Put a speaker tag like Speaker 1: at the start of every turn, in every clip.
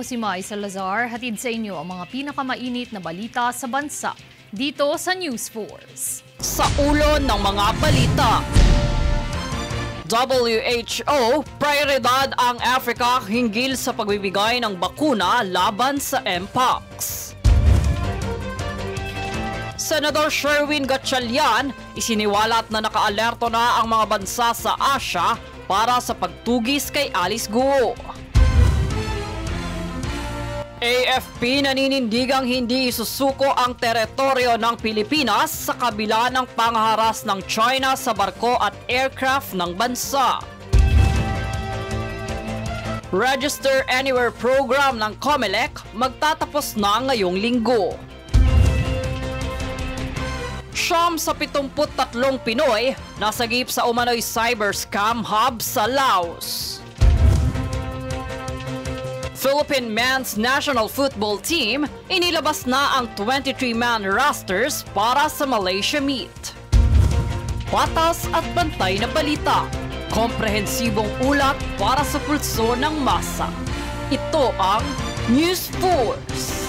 Speaker 1: si Mai Salazar. Hatid sa inyo ang mga pinakamainit na balita sa bansa dito sa News Force.
Speaker 2: Sa ulo ng mga balita, WHO, prioridad ang Africa hinggil sa pagbibigay ng bakuna laban sa Mpox. Senador Sherwin Gatchalian, isiniwalat na nakaalerto na ang mga bansa sa Asia para sa pagtugis kay Alice Guo. AFP naninindigang hindi isusuko ang teritoryo ng Pilipinas sa kabila ng pangharas ng China sa barko at aircraft ng bansa. Register Anywhere program ng COMELEC magtatapos na ngayong linggo. 73 Pinoy nasagip sa umano'y cyber scam hub sa Laos. Philippine Men's National Football Team inilabas na ang 23-man rosters para sa Malaysia meet. Patas at bantay na balita, komprehensibong ulat para sa pulso ng masa. Ito ang News Force.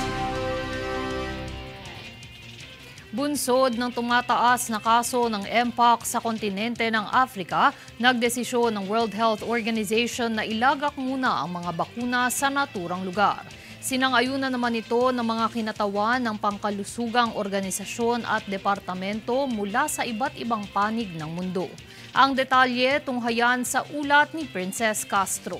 Speaker 1: Bunsod ng tumataas na kaso ng Mpox sa kontinente ng Africa, nagdesisyon ng World Health Organization na ilagak muna ang mga bakuna sa naturang lugar. Sinang-ayunan naman ito ng mga kinatawan ng pangkalusugang organisasyon at departamento mula sa iba't ibang panig ng mundo. Ang detalye tunghayan sa ulat ni Princess Castro.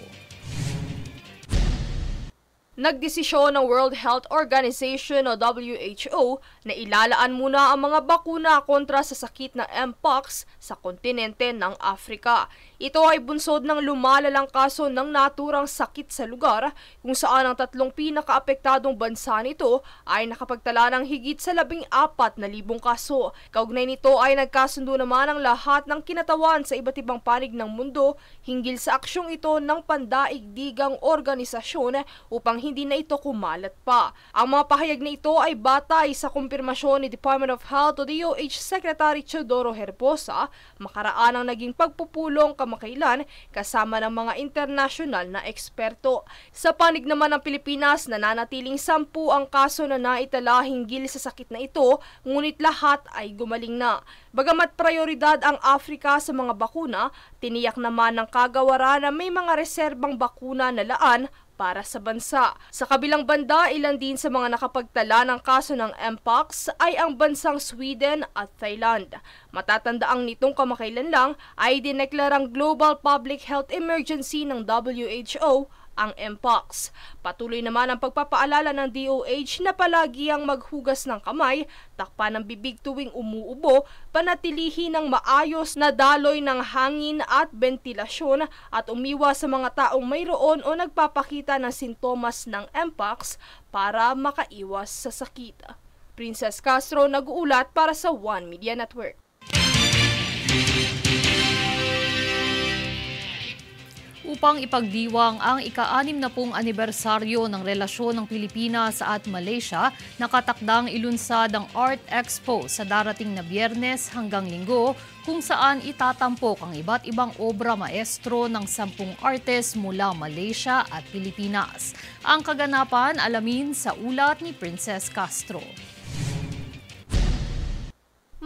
Speaker 3: Nagdesisyon ng World Health Organization o WHO na ilalaan muna ang mga bakuna kontra sa sakit na Mpox sa kontinente ng Africa. Ito ay bunsod ng lumalalang kaso ng naturang sakit sa lugar kung saan ang tatlong pinakaapektadong bansa nito ay nakapagtala ng higit sa 14,000 kaso. Kaugnay nito ay nagkasundo naman ang lahat ng kinatawan sa iba't ibang panig ng mundo hinggil sa aksyong ito ng pandaigdigang organisasyon upang hindi na ito kumalat pa. Ang mga pahayag na ito ay batay sa kumpirmasyon ni Department of Health o DOH Secretary Teodoro Herbosa makaraan ang naging pagpupulong kamakailan kasama ng mga internasyonal na eksperto. Sa panig naman ng Pilipinas, nananatiling 10 ang kaso na naitala hinggil sa sakit na ito, ngunit lahat ay gumaling na. Bagamat prioridad ang Africa sa mga bakuna, tiniyak naman ng kagawaran na may mga reserbang bakuna na laan para sa bansa. Sa kabilang banda, ilan din sa mga nakapagtala ng kaso ng Mpox ay ang bansang Sweden at Thailand. Matatandaang nitong kamakailan lang ay dineklarang Global Public Health Emergency ng WHO ang Mpox. Patuloy naman ang pagpapaalala ng DOH na palagi ang maghugas ng kamay, takpan ng bibig tuwing umuubo, panatilihin ng maayos na daloy ng hangin at ventilasyon at umiwas sa mga taong mayroon o nagpapakita ng sintomas ng Mpox para makaiwas sa sakit. Princess Castro nag-uulat para sa One Media Network.
Speaker 1: Upang ipagdiwang ang ika-60 anibersaryo ng relasyon ng Pilipinas at Malaysia, nakatakdang ilunsad ang Art Expo sa darating na Biyernes hanggang Linggo kung saan itatampok ang iba't ibang obra maestro ng 10 artist mula Malaysia at Pilipinas. Ang kaganapan alamin sa ulat ni Princess Castro.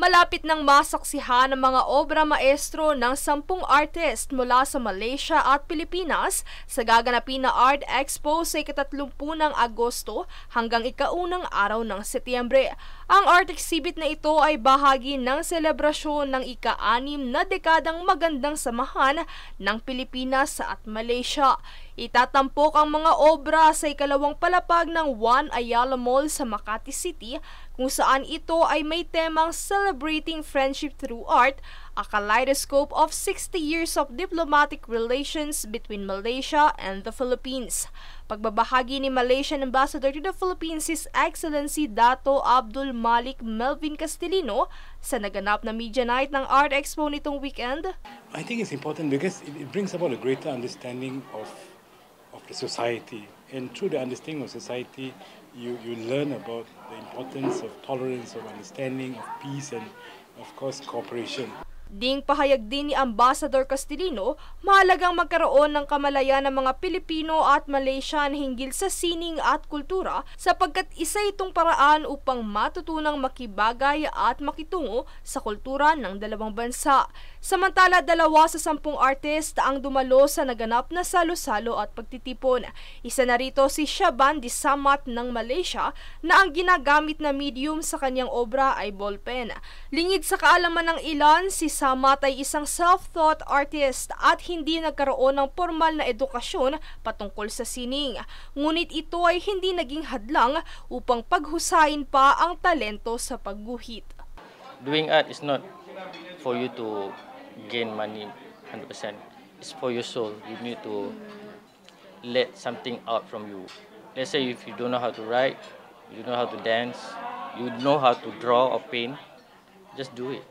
Speaker 3: Malapit nang masaksihan ang mga obra maestro ng 10 artist mula sa Malaysia at Pilipinas sa gaganapin na Art Expo sa ika-30 ng Agosto hanggang ika-1 araw ng Setyembre. Ang art exhibit na ito ay bahagi ng selebrasyon ng ika-6 na dekadang magandang samahan ng Pilipinas at Malaysia. Itatampok ang mga obra sa ikalawang palapag ng One Ayala Mall sa Makati City kung saan ito ay may temang Celebrating Friendship Through Art, a kaleidoscope of 60 years of diplomatic relations between Malaysia and the Philippines. Pagbabahagi ni Malaysian Ambassador to the Philippines His Excellency Dato Abdul Malik Melvin Castilino sa naganap na Media Night ng Art Expo nitong weekend.
Speaker 4: I think it's important because it brings about a greater understanding of the society, and through the understanding of society you learn about the importance of tolerance, of understanding, of peace, and of course cooperation.
Speaker 3: Ding pahayag din ni Ambassador Castellino, mahalagang magkaroon ng kamalayan ng mga Pilipino at Malaysian hinggil sa sining at kultura sapagkat isa itong paraan upang matutunang makibagay at makitungo sa kultura ng dalawang bansa. Samantala, 2 sa 10 artist ang dumalo sa naganap na salo-salo at pagtitipon. Isa na rito si Shaban Disamat ng Malaysia na ang ginagamit na medium sa kanyang obra ay ballpen. Lingid sa kaalaman ng ilan, si Samat ay isang self-taught artist at hindi nagkaroon ng formal na edukasyon patungkol sa sining. Ngunit ito ay hindi naging hadlang upang paghusayin pa ang talento sa pagguhit.
Speaker 5: Doing art is not for you to gain money 100%. It's for your soul. You need to let something out from you. Let's say if you don't know how to write, you know how to dance, you know how to draw or paint, just do it.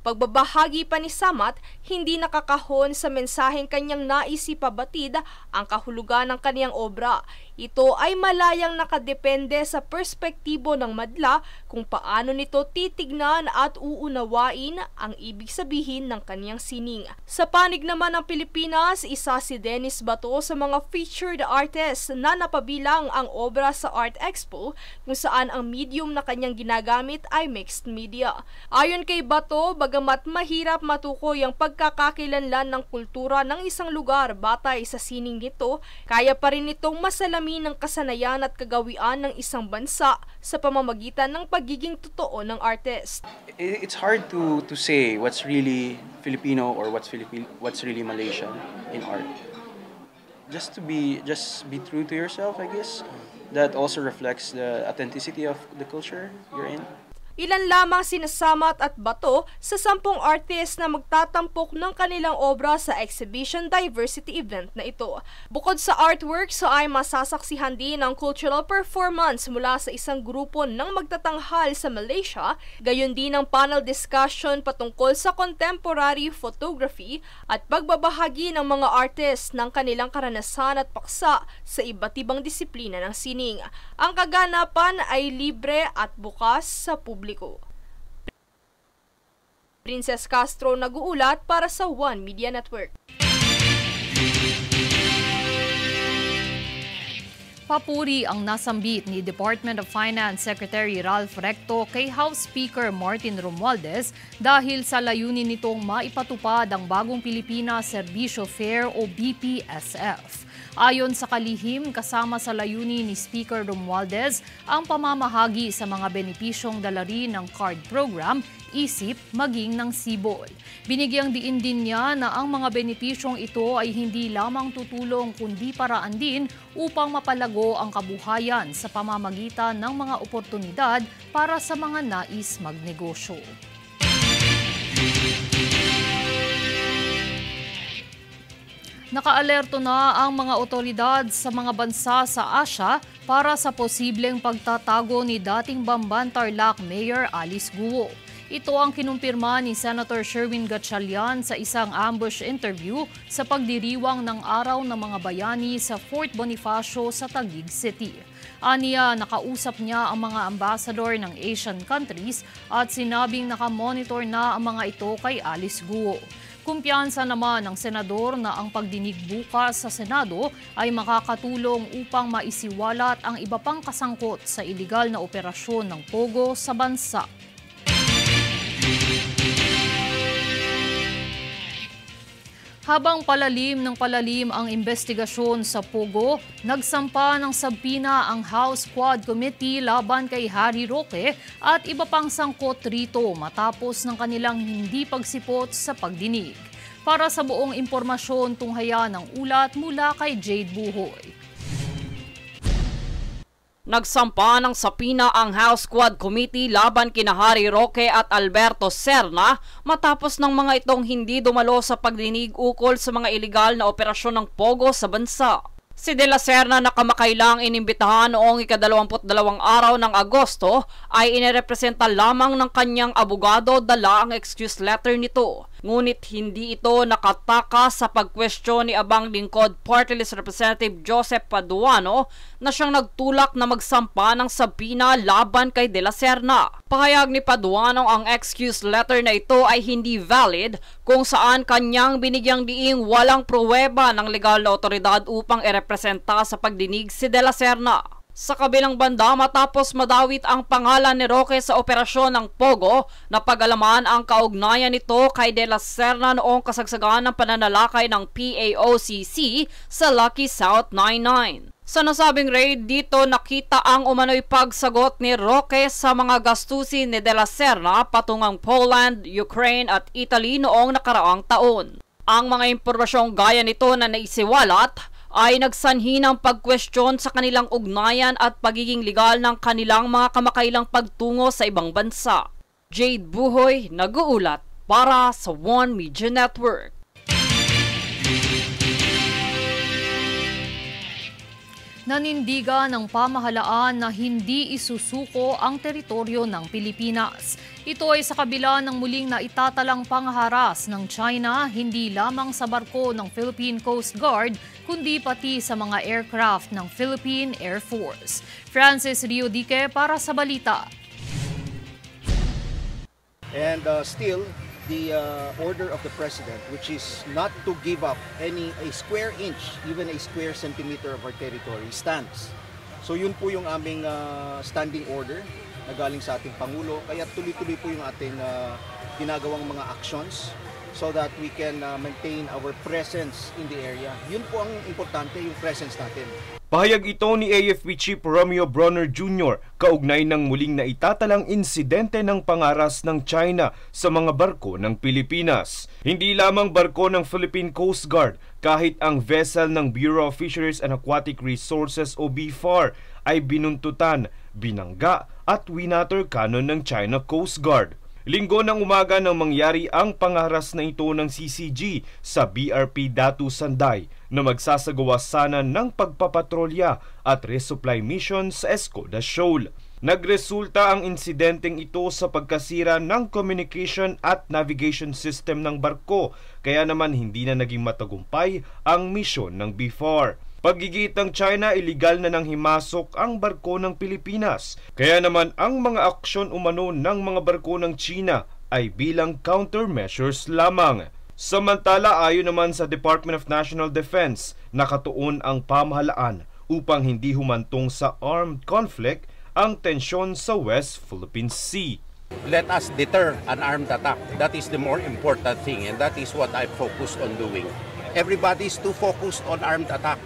Speaker 3: Pagbabahagi pa ni Samat, hindi nakakahon sa mensaheng kanyang nais ipabatid ang kahulugan ng kaniyang obra. Ito ay malayang nakadepende sa perspektibo ng madla kung paano nito titignan at uunawain ang ibig sabihin ng kaniyang sining. Sa panig naman ng Pilipinas, isa si Dennis Bato sa mga featured artists na napabilang ang obra sa Art Expo kung saan ang medium na kanyang ginagamit ay mixed media. Ayon kay Bato, bagamat mahirap matukoy ang pagkakakilanlan ng kultura ng isang lugar batay sa sining nito, kaya pa rin itong masalamin ng kasanayan at kagawian ng isang bansa sa pamamagitan ng pagiging totoo ng artist.
Speaker 6: It's hard to say what's really Filipino or what's really Malaysian in art. Just be true to yourself, I guess. That also reflects the authenticity of the culture you're in.
Speaker 3: Ilan lamang sina Samat at Bato sa 10 artists na magtatampok ng kanilang obra sa Exhibition Diversity event na ito. Bukod sa artworks, ay masasaksihan din ang cultural performance mula sa isang grupo ng magtatanghal sa Malaysia, gayon din ang panel discussion patungkol sa contemporary photography at pagbabahagi ng mga artists ng kanilang karanasan at paksa sa iba't ibang disiplina ng sining. Ang kaganapan ay libre at bukas sa publiko. Princess Castro nag-uulat para sa One Media Network.
Speaker 1: Papuri ang nasambit ni Department of Finance Secretary Ralph Recto kay House Speaker Martin Romualdez dahil sa layunin nitong maipatupad ang Bagong Pilipinas Serbisyo Fair o BPSF. Ayon sa kalihim, kasama sa layunin ni Speaker Romualdez ang pamamahagi sa mga benepisyong dala rin ng card program, isip, maging ng sibol. Binigyang diin din niya na ang mga benepisyong ito ay hindi lamang tutulong kundi paraan din upang mapalago ang kabuhayan sa pamamagitan ng mga oportunidad para sa mga nais magnegosyo. Nakaalerto na ang mga otoridad sa mga bansa sa Asia para sa posibleng pagtatago ni dating Bamban Tarlac Mayor Alice Guo. Ito ang kinumpirma ni Senator Sherwin Gatchalian sa isang ambush interview sa pagdiriwang ng Araw ng Mga Bayani sa Fort Bonifacio sa Taguig City. Aniya, nakausap niya ang mga ambassador ng Asian countries at sinabing nakamonitor na ang mga ito kay Alice Guo. Kumpiyansa naman ng senador na ang pagdinig bukas sa Senado ay makakatulong upang maisiwalat ang iba pang kasangkot sa iligal na operasyon ng Pogo sa bansa. Habang palalim ang investigasyon sa Pogo, nagsampa ng sabina ang House Quad Committee laban kay Harry Roque at iba pang sangkot rito matapos ng kanilang hindi pagsipot sa pagdinig. Para sa buong impormasyon, tunghaya ng ulat mula kay Jade Buhoy.
Speaker 2: Nagsampa ng sapina ang House Quad Committee laban kina Harry Roque at Alberto Serna matapos ng mga itong hindi dumalo sa pagdinig ukol sa mga ilegal na operasyon ng Pogo sa bansa. Si De La Serna na kamakailang inimbitahan noong ika-22 araw ng Agosto ay inirepresenta lamang ng kanyang abogado, dala ang excuse letter nito. Ngunit hindi ito nakatakas sa pagkwestiyon ni Abang Lingkod Party List Representative Joseph Paduano na siyang nagtulak na magsampa ng sabina laban kay De La Serna. Pahayag ni Paduano ang excuse letter na ito ay hindi valid kung saan kanyang binigyang diing walang pruweba ng legal na otoridad upang irepresenta sa pagdinig si De La Serna. Sa kabilang banda, matapos madawit ang pangalan ni Roque sa operasyon ng Pogo, napag-alaman ang kaugnayan nito kay De La Serna noong kasagsagan ng pananalakay ng PAOCC sa Lucky South 99. Sa nasabing raid, dito nakita ang umano'y pagsagot ni Roque sa mga gastusin ni De La Serna patungang Poland, Ukraine at Italy noong nakaraang taon. Ang mga impormasyong gaya nito na naisiwalat ay nagsanhi ng pagkwestiyon sa kanilang ugnayan at pagiging legal ng kanilang mga kamakailang pagtungo sa ibang bansa. Jade Buhoy, nag-uulat para sa One Media Network.
Speaker 1: Nanindigan ng pamahalaan na hindi isusuko ang teritoryo ng Pilipinas. Ito ay sa kabila ng muling na itatalang pangharas ng China hindi lamang sa barko ng Philippine Coast Guard kundi pati sa mga aircraft ng Philippine Air Force. Francis Riodique para sa balita.
Speaker 7: And still, the order of the President, which is not to give up a square inch, even a square centimeter of our territory, stands. So yun po yung aming standing order na galing sa ating Pangulo. Kaya tuloy-tuloy po yung ating ginagawang mga actions so that we can maintain our presence in the area. Yun po ang importante, yung presence natin.
Speaker 8: Pahayag ito ni AFP Chief Romeo Bronner Jr. kaugnay ng muling na itatalang insidente ng pangaras ng China sa mga barko ng Pilipinas. Hindi lamang barko ng Philippine Coast Guard, kahit ang vessel ng Bureau of Fisheries and Aquatic Resources o BFAR ay binuntutan, binangga at winater cannon ng China Coast Guard. Linggo ng umaga nang mangyari ang pangaras na ito ng CCG sa BRP Datu Sanday na magsasagawa sana ng pagpapatrolya at resupply mission sa Escoda Shoal. Nagresulta ang insidenteng ito sa pagkasira ng communication at navigation system ng barko, kaya naman hindi na naging matagumpay ang misyon ng BFAR. Paggigit ng China, iligal na nang himasok ang barko ng Pilipinas. Kaya naman ang mga aksyon umano ng mga barko ng China ay bilang countermeasures lamang. Samantala, ayon naman sa Department of National Defense, nakatuon ang pamahalaan upang hindi humantong sa armed conflict ang tensyon sa West Philippine Sea.
Speaker 9: Let us deter an armed attack. That is the more important thing, and that is what I focused on doing. Everybody is too focused on armed attack.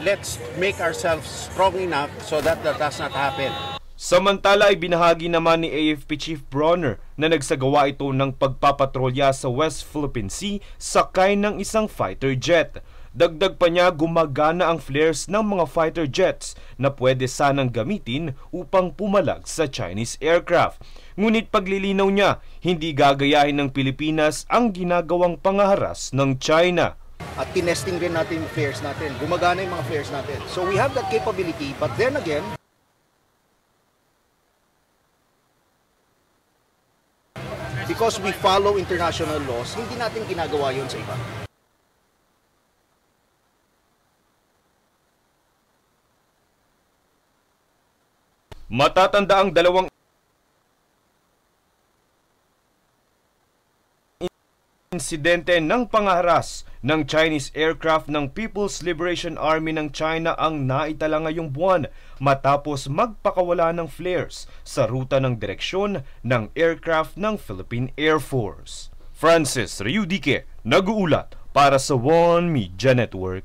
Speaker 9: Let's make ourselves strong enough so that does not happen.
Speaker 8: Samantala ay binahagi naman ni AFP Chief Bronner na nagsagawa ito ng pagpapatrolya sa West Philippine Sea sakay ng isang fighter jet. Dagdag pa niya, gumagana ang flares ng mga fighter jets na pwede sanang gamitin upang pumalag sa Chinese aircraft. Ngunit paglilinaw niya, hindi gagayahin ng Pilipinas ang ginagawang pangaharas ng China.
Speaker 7: At tinesting rin natin yung flares natin. Gumagana yung mga flares natin. So we have that capability, but then again, because we follow international laws, hindi natin ginagawa yun sa iba.
Speaker 8: Matatanda ang dalawang insidente ng pangaharas ng Chinese aircraft ng People's Liberation Army ng China ang naitala ngayong buwan matapos magpakawala ng flares sa ruta ng direksyon ng aircraft ng Philippine Air Force. Francis Riodique, nag-uulat para sa One Media Network.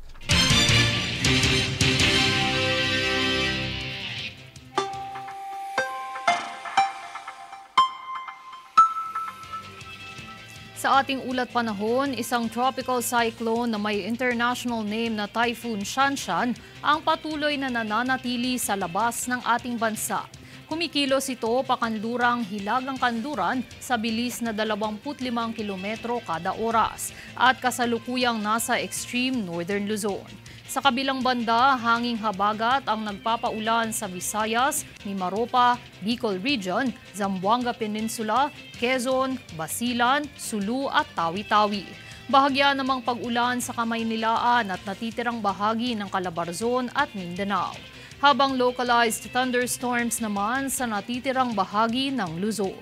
Speaker 1: Sa ating ulat panahon, isang tropical cyclone na may international name na Typhoon Shanshan ang patuloy na nananatili sa labas ng ating bansa. Kumikilos ito pakanlurang Hilagang Kanluran sa bilis na 25 kilometro kada oras at kasalukuyang nasa extreme northern Luzon. Sa kabilang banda, hanging habagat ang nagpapaulan sa Visayas, Mimaropa, Bicol Region, Zamboanga Peninsula, Quezon, Basilan, Sulu at Tawi-Tawi. Bahagya namang pag-ulan sa Kamaynilaan at natitirang bahagi ng Calabarzon at Mindanao. Habang localized thunderstorms naman sa natitirang bahagi ng Luzon.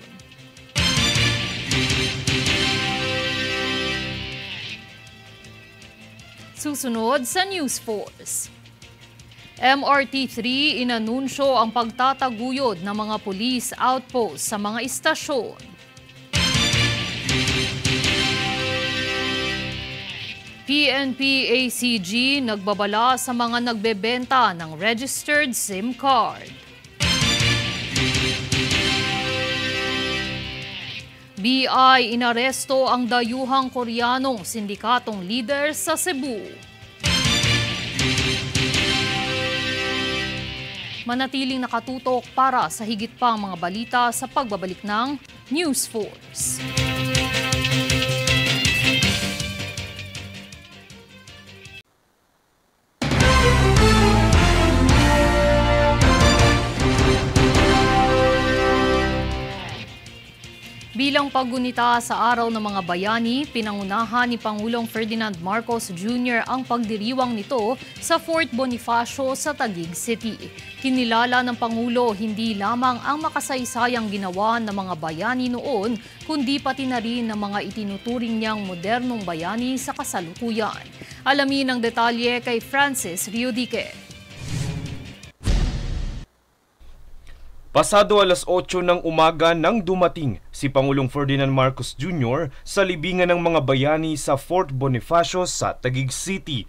Speaker 1: Susunod sa News Force. MRT-3 inanunsyo ang pagtataguyod ng mga police outpost sa mga istasyon. PNP-ACG nagbabala sa mga nagbebenta ng registered SIM card. BI inaresto ang dayuhang Koreanong sindikatong leader sa Cebu. Manatiling nakatutok para sa higit pang mga balita sa pagbabalik ng News Force. Bilang paggunita sa Araw ng Mga Bayani, pinangunahan ni Pangulong Ferdinand Marcos Jr. ang pagdiriwang nito sa Fort Bonifacio sa Taguig City. Kinilala ng Pangulo hindi lamang ang makasaysayang ginawa ng mga bayani noon, kundi pati na rin ng mga itinuturing niyang modernong bayani sa kasalukuyan. Alamin ang detalye kay Francis Riodique.
Speaker 8: Pasado alas 8 ng umaga nang dumating si Pangulong Ferdinand Marcos Jr. sa libingan ng mga bayani sa Fort Bonifacio sa Taguig City.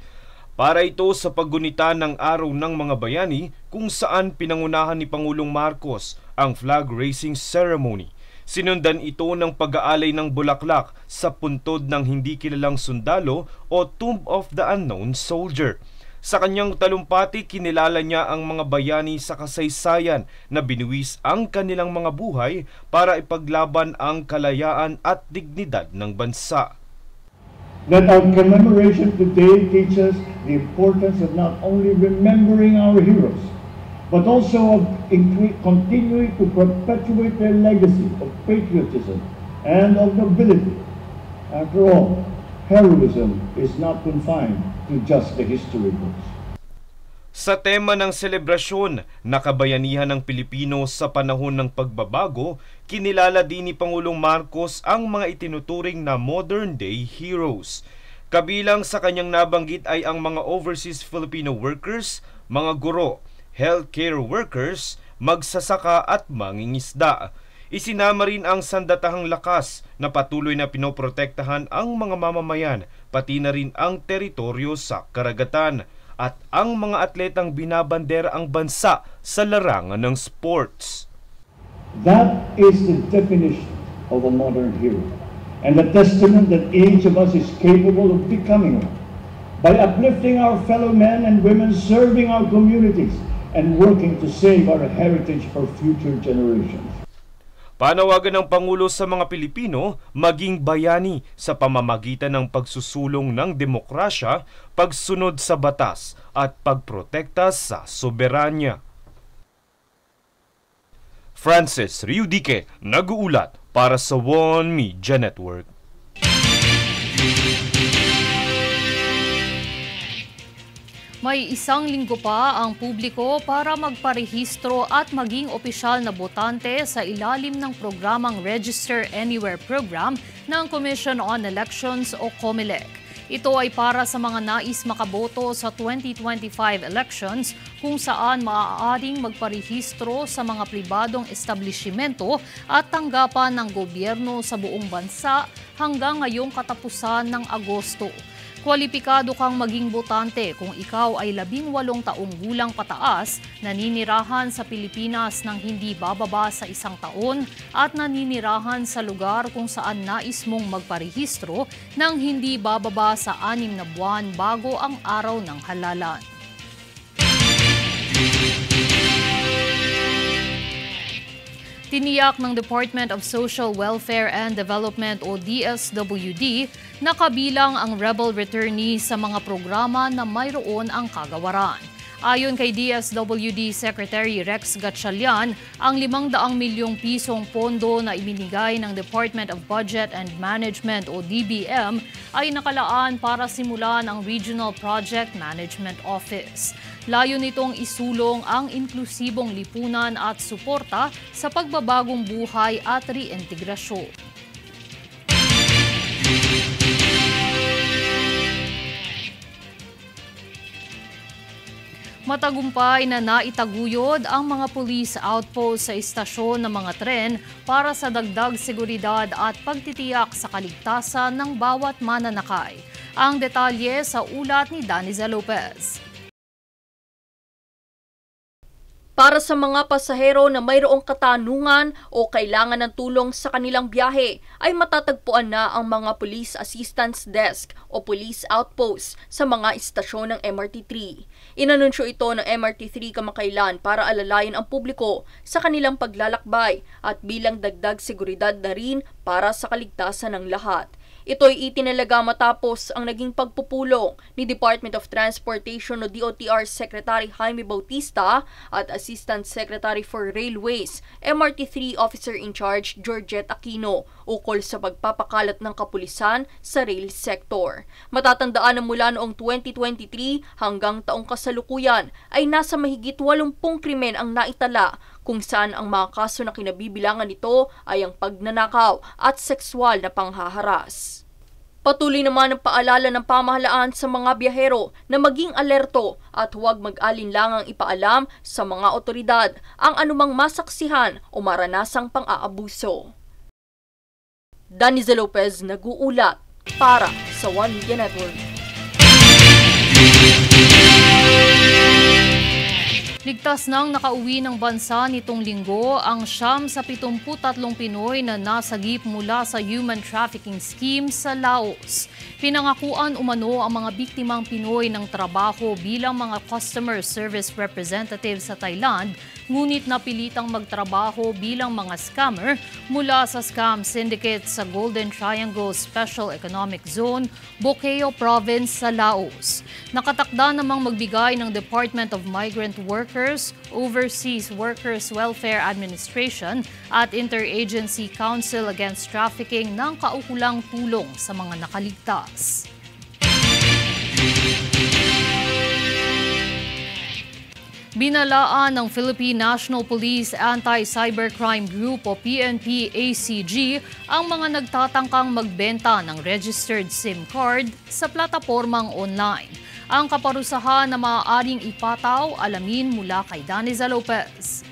Speaker 8: Para ito sa paggunita ng Araw ng Mga Bayani kung saan pinangunahan ni Pangulong Marcos ang flag raising ceremony. Sinundan ito ng pag-aalay ng bulaklak sa puntod ng hindi kilalang sundalo o Tomb of the Unknown Soldier. Sa kanyang talumpati, kinilala niya ang mga bayani sa kasaysayan na binuwis ang kanilang mga buhay para ipaglaban ang kalayaan at dignidad ng bansa.
Speaker 10: That our commemoration today teaches the importance of not only remembering our heroes, but also of continuing to perpetuate their legacy of patriotism and of nobility. After all, heroism is not confined to just the history books.
Speaker 8: Sa tema ng selebrasyon, nakabayanihan ng Pilipino sa panahon ng pagbabago, kinilala din ni Pangulong Marcos ang mga itinuturing na modern-day heroes. Kabilang sa kanyang nabanggit ay ang mga overseas Filipino workers, mga guro, healthcare workers, magsasaka at mangingisda. Isinama rin ang sandatahang lakas na patuloy na pinoprotektahan ang mga mamamayan, pati na rin ang teritoryo sa karagatan, at ang mga atletang binabandera ang bansa sa larangan ng sports.
Speaker 10: That is the definition of a modern hero, and the testament that each of us is capable of becoming one, by uplifting our fellow men and women, serving our communities, and working to save our heritage for future generations.
Speaker 8: Panawagan ng Pangulo sa mga Pilipino maging bayani sa pamamagitan ng pagsusulong ng demokrasya, pagsunod sa batas at pagprotekta sa soberanya. Francis Riodique, nag-uulat para sa One Media Network.
Speaker 1: May isang linggo pa ang publiko para magparehistro at maging opisyal na botante sa ilalim ng programang Register Anywhere program ng Commission on Elections o COMELEC. Ito ay para sa mga nais makaboto sa 2025 elections kung saan maaaring magparehistro sa mga pribadong establishmento at tanggapan ng gobyerno sa buong bansa hanggang ngayong katapusan ng Agosto. Kwalipikado kang maging botante kung ikaw ay 18 taong gulang pataas, naninirahan sa Pilipinas ng hindi bababa sa 1 taon at naninirahan sa lugar kung saan nais mong magparehistro ng hindi bababa sa 6 na buwan bago ang araw ng halalan. Tiniyak ng Department of Social Welfare and Development o DSWD na kabilang ang rebel returnees sa mga programa na mayroon ang kagawaran. Ayon kay DSWD Secretary Rex Gatchalian, ang 500 milyong pisong pondo na ibinigay ng Department of Budget and Management o DBM ay nakalaan para simulan ang Regional Project Management Office. Layo nitong isulong ang inklusibong lipunan at suporta sa pagbabagong buhay at reintegrasyon. Matagumpay na naitaguyod ang mga police outpost sa istasyon ng mga tren para sa dagdag seguridad at pagtitiyak sa kaligtasan ng bawat mananakay. Ang detalye sa ulat ni Daniza Lopez.
Speaker 3: Para sa mga pasahero na mayroong katanungan o kailangan ng tulong sa kanilang biyahe, ay matatagpuan na ang mga Police Assistance Desk o Police Outpost sa mga istasyon ng MRT3. Inanunsyo ito ng MRT3 kamakailan para alalayan ang publiko sa kanilang paglalakbay at bilang dagdag seguridad na rin para sa kaligtasan ng lahat. Ito'y itinalaga matapos ang naging pagpupulong ni Department of Transportation o DOTR Secretary Jaime Bautista at Assistant Secretary for Railways, MRT3 Officer in Charge Georgette Aquino ukol sa pagpapakalat ng kapulisan sa rail sector. Matatandaan na mula noong 2023 hanggang taong kasalukuyan ay nasa mahigit 80 krimen ang naitala kung saan ang mga kaso na kinabibilangan nito ay ang pagnanakaw at sexual na panghaharas. Patuloy naman ang paalala ng pamahalaan sa mga biyahero na maging alerto at huwag mag-alinlangang ipaalam sa mga otoridad ang anumang masaksihan o maranasang pang-aabuso. Daniza Lopez nag-uulat para sa One Media Network.
Speaker 1: Ligtas nang nakauwi ng bansa nitong linggo ang 73 Pinoy na nasagip mula sa human trafficking scheme sa Laos. Pinangakuan umano ang mga biktimang Pinoy ng trabaho bilang mga customer service representative sa Thailand, ngunit napilitang magtrabaho bilang mga scammer mula sa scam syndicate sa Golden Triangle Special Economic Zone, Bokeo Province sa Laos. Nakatakda namang magbigay ng Department of Migrant Workers, Overseas Workers Welfare Administration at Interagency Council Against Trafficking ng kaukulang tulong sa mga nakaligtas. Binalaan ng Philippine National Police Anti-Cybercrime Group o PNP-ACG ang mga nagtatangkang magbenta ng registered SIM card sa platapormang online. Ang kaparusahan na maaaring ipataw, alamin mula kay Daniza Lopez.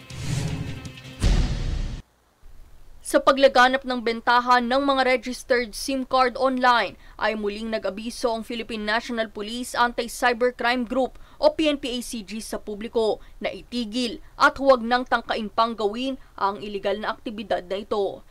Speaker 3: Sa paglaganap ng bentahan ng mga registered SIM card online, ay muling nag-abiso ang Philippine National Police Anti-Cybercrime Group o PNP-ACG sa publiko na itigil at huwag nang tangkain pang gawin ang iligal na aktibidad na ito.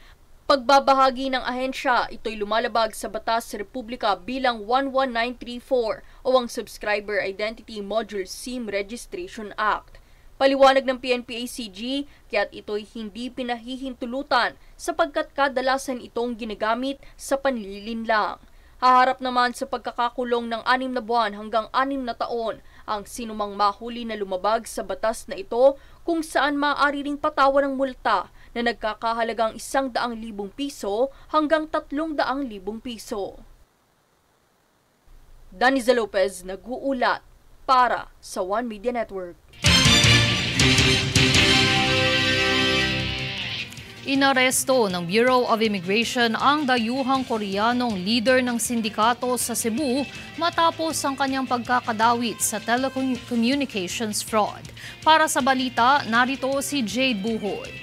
Speaker 3: Pagbabahagi ng ahensya, ito'y lumalabag sa Batas Republika bilang 11934 o ang Subscriber Identity Module SIM Registration Act. Paliwanag ng PNP-ACG, kaya't ito'y hindi pinahihintulutan sapagkat kadalasan itong ginagamit sa panlilinlang. Haharap naman sa pagkakakulong ng 6 na buwan hanggang 6 na taon ang sinumang mahuli na lumabag sa batas na ito kung saan maaari ring patawan ng multa na nagkakahalagang 100,000 piso hanggang 300,000 piso. Daniza Lopez nag-uulat para sa One Media Network.
Speaker 1: Inaresto ng Bureau of Immigration ang dayuhang Koreanong leader ng sindikato sa Cebu matapos ang kanyang pagkakadawit sa telecommunications fraud. Para sa balita, narito si Jade Buhoy.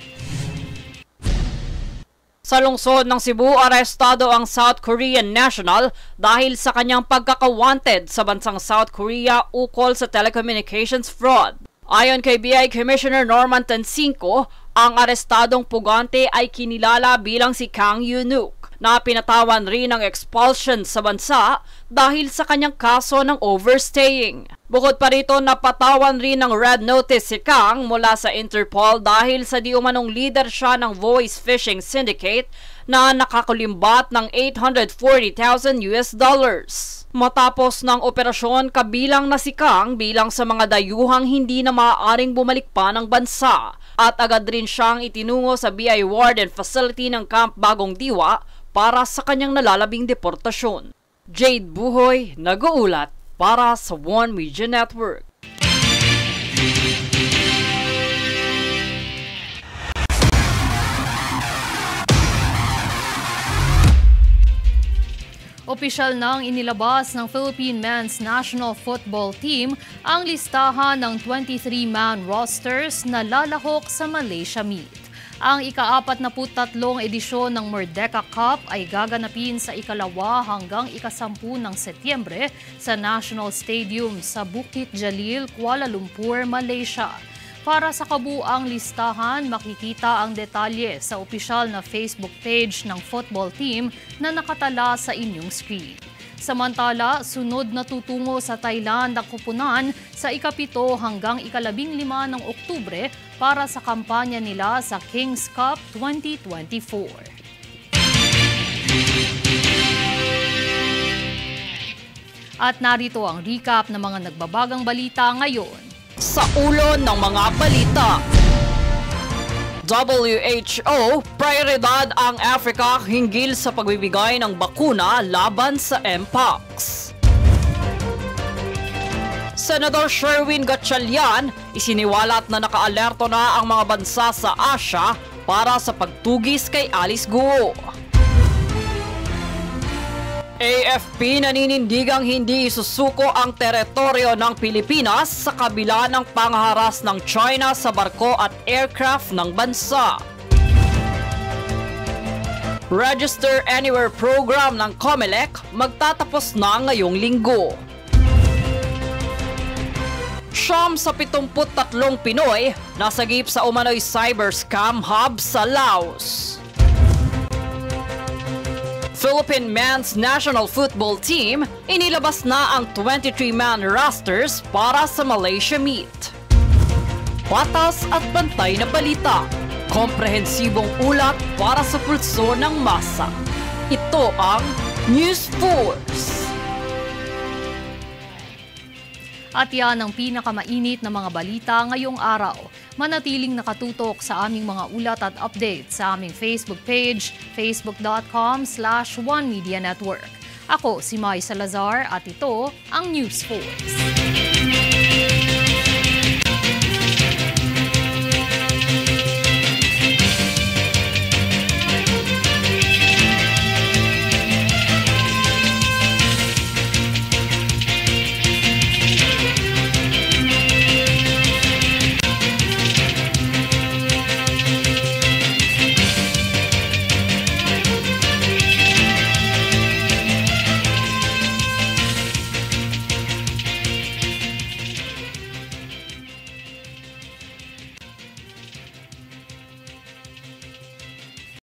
Speaker 2: Sa lungsod ng Cebu, arestado ang South Korean national dahil sa kanyang pagkakawanted sa bansang South Korea ukol sa telecommunications fraud. Ayon kay BI Commissioner Norman Tansinko, ang arestadong pugante ay kinilala bilang si Kang Yunuk. na pinatawan rin ng expulsion sa bansa dahil sa kanyang kaso ng overstaying. Bukod pa rito, napatawan rin ng red notice si Kang mula sa Interpol dahil sa di umanong leader siya ng voice phishing syndicate na nakakulimbat ng $840,000. Matapos ng operasyon, kabilang na si Kang bilang sa mga dayuhang hindi na maaaring bumalik pa ng bansa at agad rin siyang itinungo sa BI Warden Facility ng Camp Bagong Diwa para sa kanyang nalalabing deportasyon. Jade Buhoy, nag-uulat para sa One Media Network.
Speaker 1: Opisyal nang inilabas ng Philippine Men's National Football Team ang listahan ng 23-man rosters na lalahok sa Malaysia Meet. Ang ika-43 edisyon ng Merdeka Cup ay gaganapin sa ikalawa hanggang ika-10 ng Setyembre sa National Stadium sa Bukit Jalil, Kuala Lumpur, Malaysia. Para sa kabuang listahan, makikita ang detalye sa opisyal na Facebook page ng football team na nakatala sa inyong screen. Samantala, sunod na tutungo sa Thailand ang kupunan sa ika-7 hanggang ika-15 ng Oktubre para sa kampanya nila sa Kings Cup 2024. At narito ang recap ng mga nagbabagang balita ngayon.
Speaker 2: Sa ulo ng mga balita, WHO, prioridad ang Africa hinggil sa pagbibigay ng bakuna laban sa Mpox. Senador Sherwin Gatchalian, isiniwalat na nakaalerto na ang mga bansa sa Asia para sa pagtugis kay Alice Guo. AFP naninindigang hindi isusuko ang teritoryo ng Pilipinas sa kabila ng pangharas ng China sa barko at aircraft ng bansa. Register Anywhere program ng COMELEC magtatapos na ngayong linggo. 73 Pinoy nasagip sa umano'y cyber scam hub sa Laos. Philippine Men's National Football Team inilabas na ang 23-man rosters para sa Malaysia Meet. Patas at bantay na balita, komprehensibong ulat para sa pulso ng masa. Ito ang News Force.
Speaker 1: At yan ang pinakamainit na mga balita ngayong araw. Manatiling nakatutok sa aming mga ulat at updates sa aming Facebook page, facebook.com/OneMediaNetwork. Ako si Mai Salazar at ito ang News Force.